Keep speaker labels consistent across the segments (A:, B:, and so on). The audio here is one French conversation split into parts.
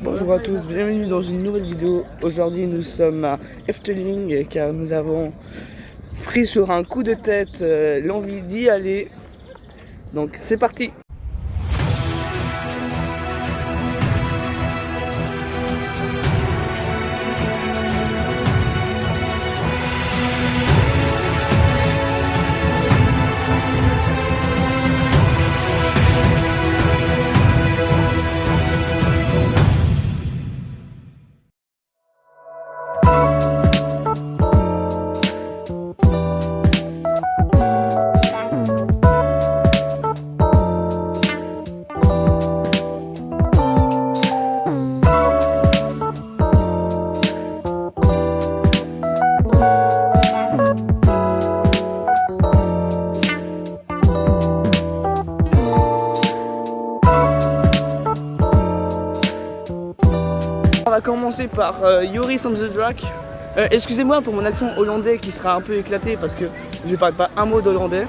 A: Bonjour à tous, bienvenue dans une nouvelle vidéo. Aujourd'hui nous sommes à Efteling car nous avons pris sur un coup de tête l'envie d'y aller. Donc c'est parti. On va commencer par Joris and the Draak. Excusez-moi pour mon accent hollandais qui sera un peu éclaté parce que je ne parle pas un mot d'hollandais.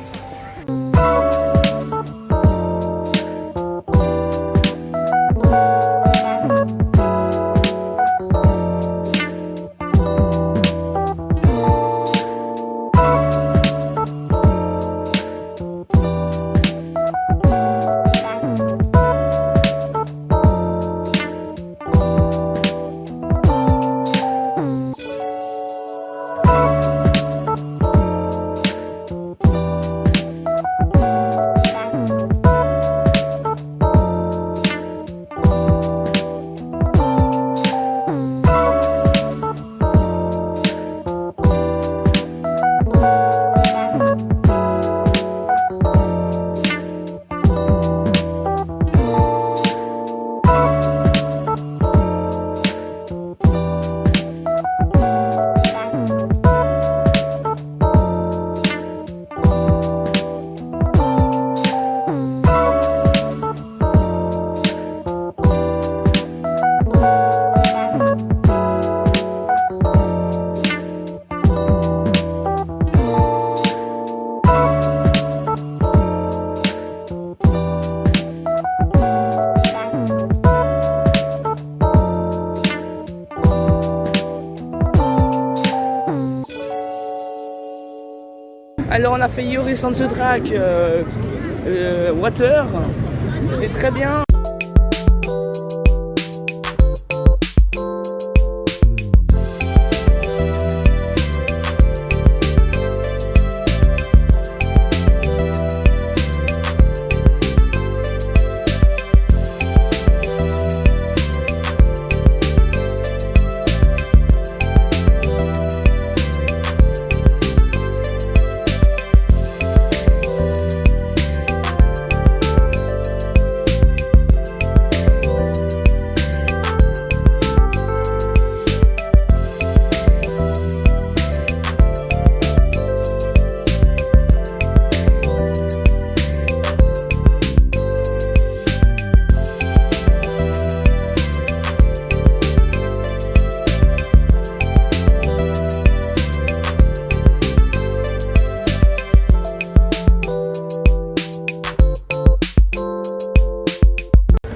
A: Alors on a fait Joris and the Draak Water, c'était très bien.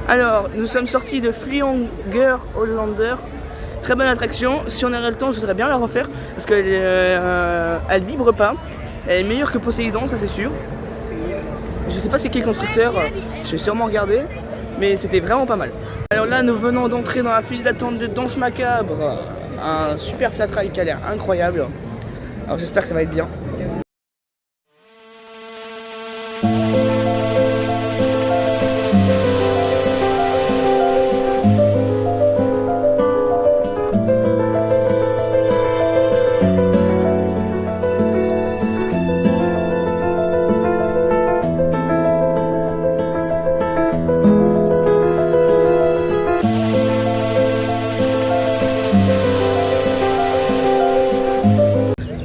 A: Alors, nous sommes sortis de Vlieger Hollander. Très bonne attraction. Si on aurait le temps, je voudrais bien la refaire parce qu'elle elle vibre pas. Elle est meilleure que Poséidon, ça c'est sûr. Je sais pas c'est quel constructeur, je vais sûrement regarder, mais c'était vraiment pas mal. Alors là, nous venons d'entrer dans la file d'attente de Danse Macabre. Un super flat ride qui a l'air incroyable. Alors j'espère que ça va être bien.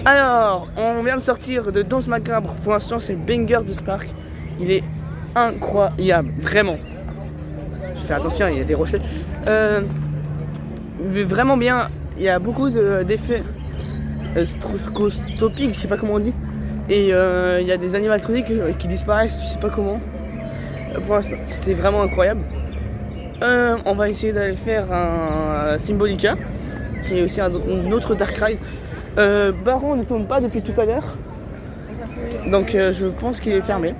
A: Alors, on vient de sortir de Danse Macabre. Pour l'instant, c'est le banger de ce parc. Il est incroyable, vraiment. Je fais attention, il y a des rochers. Vraiment bien. Il y a beaucoup d'effets stroboscopiques, je sais pas comment on dit. Et il y a des animatroniques qui disparaissent, je sais pas comment. Pour l'instant, c'était vraiment incroyable. On va essayer d'aller faire un Symbolica, qui est aussi un autre Dark Ride. Baron ne tourne pas depuis tout à l'heure, donc je pense qu'il est fermé.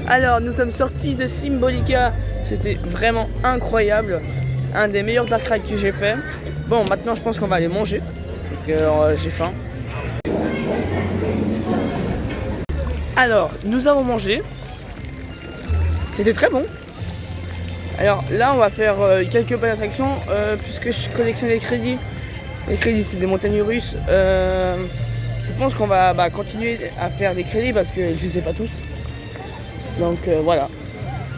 A: Alors nous sommes sortis de Symbolica, c'était vraiment incroyable, un des meilleurs dark rides que j'ai fait. Bon, maintenant je pense qu'on va aller manger, parce que j'ai faim. Alors, nous avons mangé, c'était très bon. Alors là on va faire quelques bonnes attractions, puisque je collectionne les crédits. Les crédits c'est des montagnes russes. Je pense qu'on va continuer à faire des crédits parce que je les ai pas tous. Donc voilà.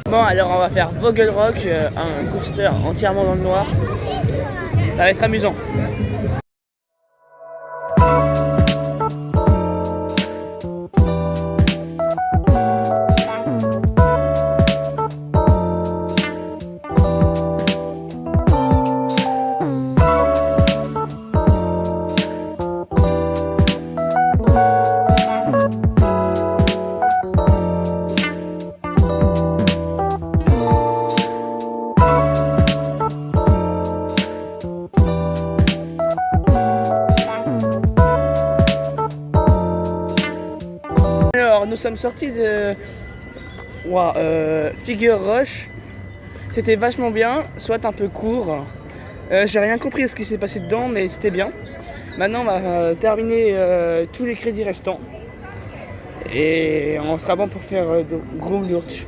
A: Bon, alors on va faire Vogel Rock, un coaster entièrement dans le noir. Ça va être amusant. Alors nous sommes sortis de Figure Rush. C'était vachement bien, soit un peu court. J'ai rien compris à ce qui s'est passé dedans, mais c'était bien. Maintenant on va terminer tous les crédits restants. Et on sera bon pour faire de gros lurch.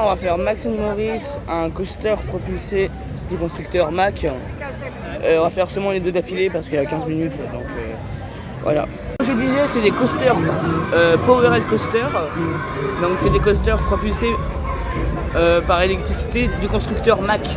A: On va faire Max & Moritz, un coaster propulsé du constructeur Mack. On va faire seulement les deux d'affilée parce qu'il y a 15 minutes, donc voilà. Comme je disais, c'est des coasters Powerhead Coaster, donc c'est des coasters propulsés par électricité du constructeur Mack.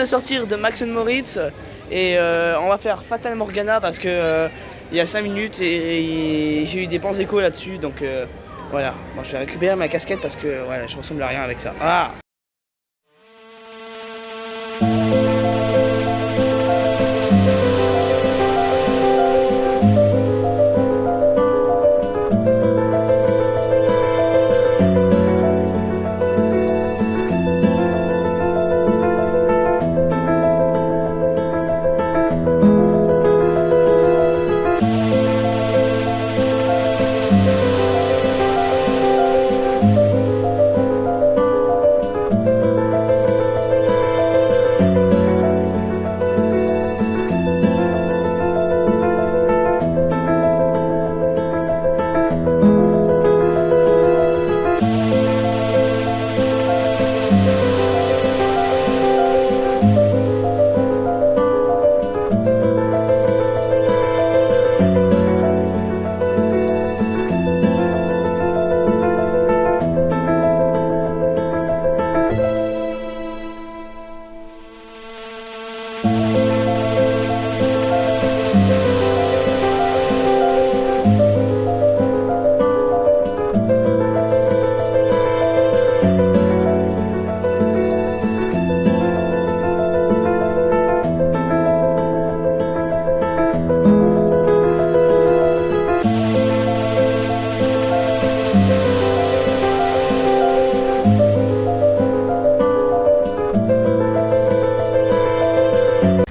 A: sortir de Max Moritz et on va faire Fata Morgana parce que il y a 5 minutes et j'ai eu des bons échos là-dessus, donc voilà. Bon, je vais récupérer ma casquette parce que voilà, je ressemble à rien avec ça. Ah!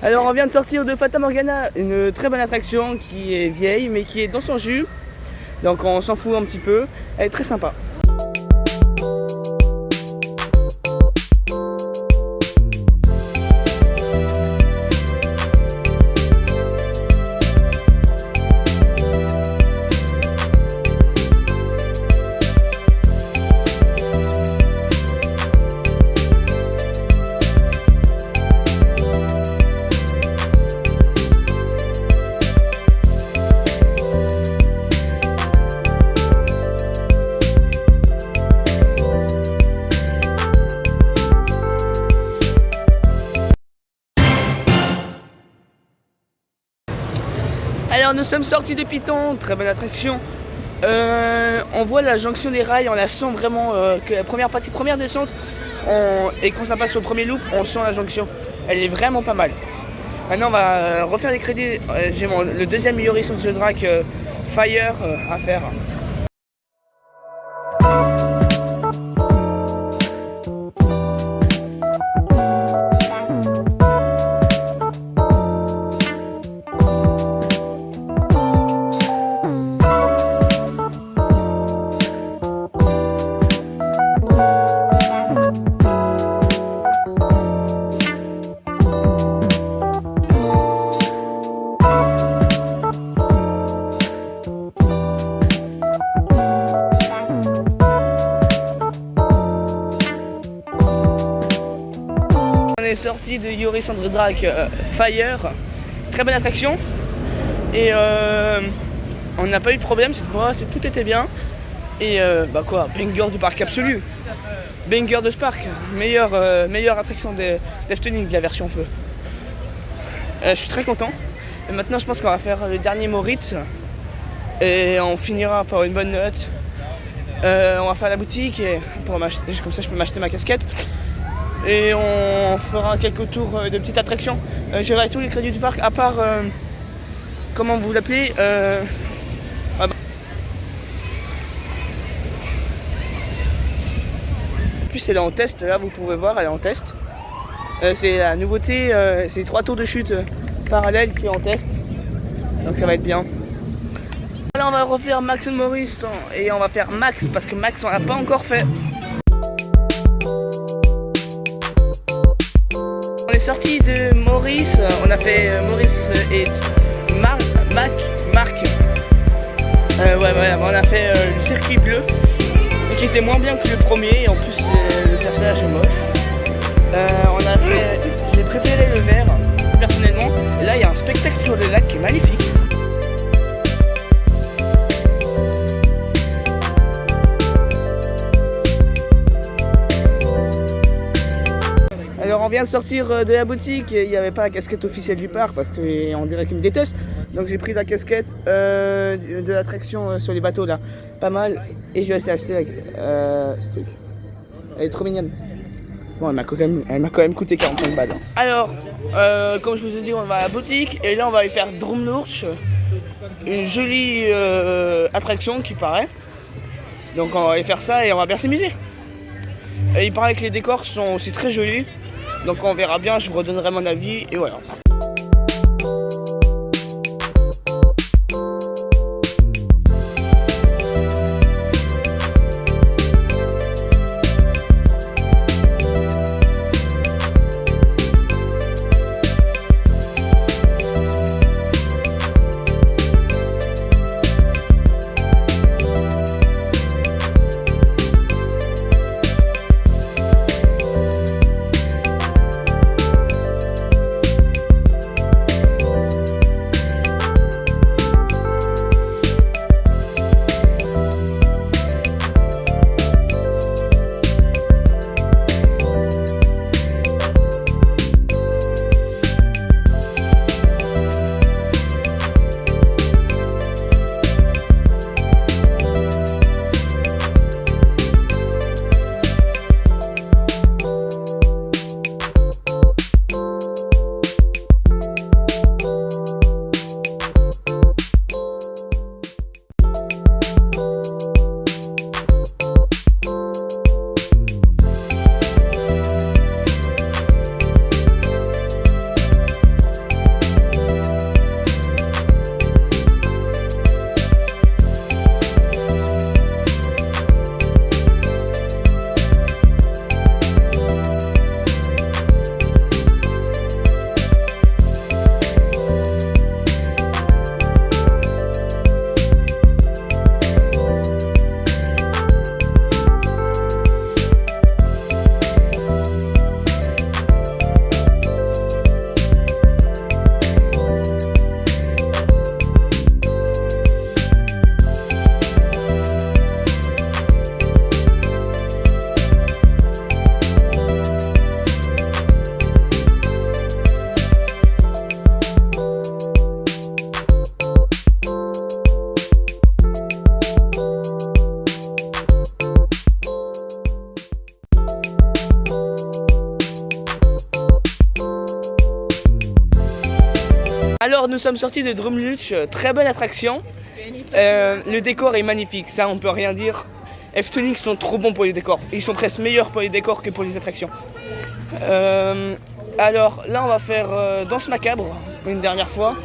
A: Alors on vient de sortir de Fata Morgana, une très bonne attraction qui est vieille mais qui est dans son jus. Donc on s'en fout un petit peu, elle est très sympa. Alors nous sommes sortis de Python, très bonne attraction. On voit la jonction des rails, on la sent vraiment que la première descente, et quand ça passe au premier loop, on sent la jonction. Elle est vraiment pas mal. Maintenant on va refaire les crédits. J'ai le deuxième Yoris on the Drac Fire à faire. On est sorti de Yoris on the Drac Fire, très bonne attraction et on n'a pas eu de problème cette fois, tout était bien et bah quoi, banger du parc absolu, banger de Spark, meilleure attraction d'Efteling, de la version feu. Je suis très content et maintenant je pense qu'on va faire le dernier Moritz et on finira par une bonne note. On va faire la boutique et comme ça je peux m'acheter ma casquette. Et on fera quelques tours de petites attractions. J'aurai tous les crédits du parc, à part, comment vous l'appelez En plus elle est en test, là vous pouvez voir, elle est en test. C'est la nouveauté, c'est 3 tours de chute parallèles qui est en test. Donc ça va être bien. Là on va refaire Max Moritz et on va faire Max parce que Max on l'a pas encore fait. On est sorti de Maurice, on a fait Maurice et Marc. On a fait le circuit bleu, qui était moins bien que le premier, et en plus le personnage est moche. J'ai préféré le vert, personnellement. Et là il y a un spectacle sur le lac qui est magnifique. Alors on vient vient de sortir de la boutique et il n'y avait pas la casquette officielle du parc parce qu'on dirait qu'il me déteste. Donc j'ai pris la casquette de l'attraction sur les bateaux là. Pas mal. Et je vais essayer d'acheter ce truc. Elle est trop mignonne. Bon, elle m'a quand même coûté 45 balles. Alors, comme je vous ai dit, on va à la boutique et là on va aller faire Drumlurch. Une jolie attraction qui paraît. Donc on va aller faire ça et on va bien s'amuser. Et il paraît que les décors sont aussi très jolis. Donc on verra bien, je vous redonnerai mon avis et voilà. Alors nous sommes sortis de Drumlurch, très bonne attraction. Le décor est magnifique, ça on peut rien dire. Efteling sont trop bons pour les décors, ils sont presque meilleurs pour les décors que pour les attractions. Alors là on va faire Danse Macabre une dernière fois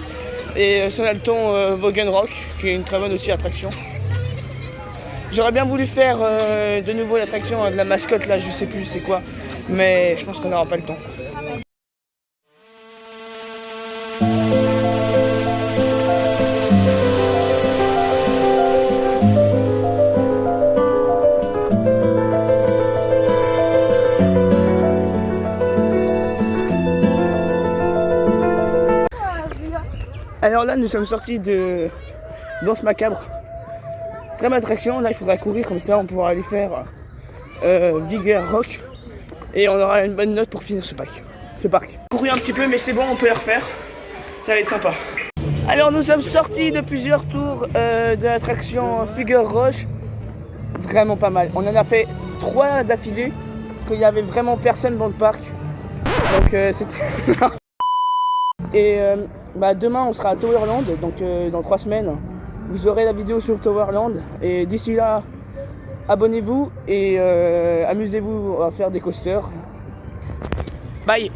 A: et Sonalton Vogue Rock qui est une très bonne aussi attraction. J'aurais bien voulu faire de nouveau l'attraction de la mascotte là, je sais plus c'est quoi, mais je pense qu'on n'aura pas le temps. Alors là nous sommes sortis de Danse Macabre. Très bonne attraction, là il faudra courir comme ça, on pourra aller faire Vogue Rock et on aura une bonne note pour finir ce parc. Couru un petit peu mais c'est bon, on peut les refaire, ça va être sympa. Alors nous sommes sortis de plusieurs tours de l'attraction Figure Roche, vraiment pas mal. On en a fait 3 d'affilée parce qu'il y avait vraiment personne dans le parc, donc c'était... Et demain on sera à Towerland, donc dans 3 semaines. Vous aurez la vidéo sur Towerland et d'ici là, abonnez-vous et amusez-vous à faire des coasters. Bye!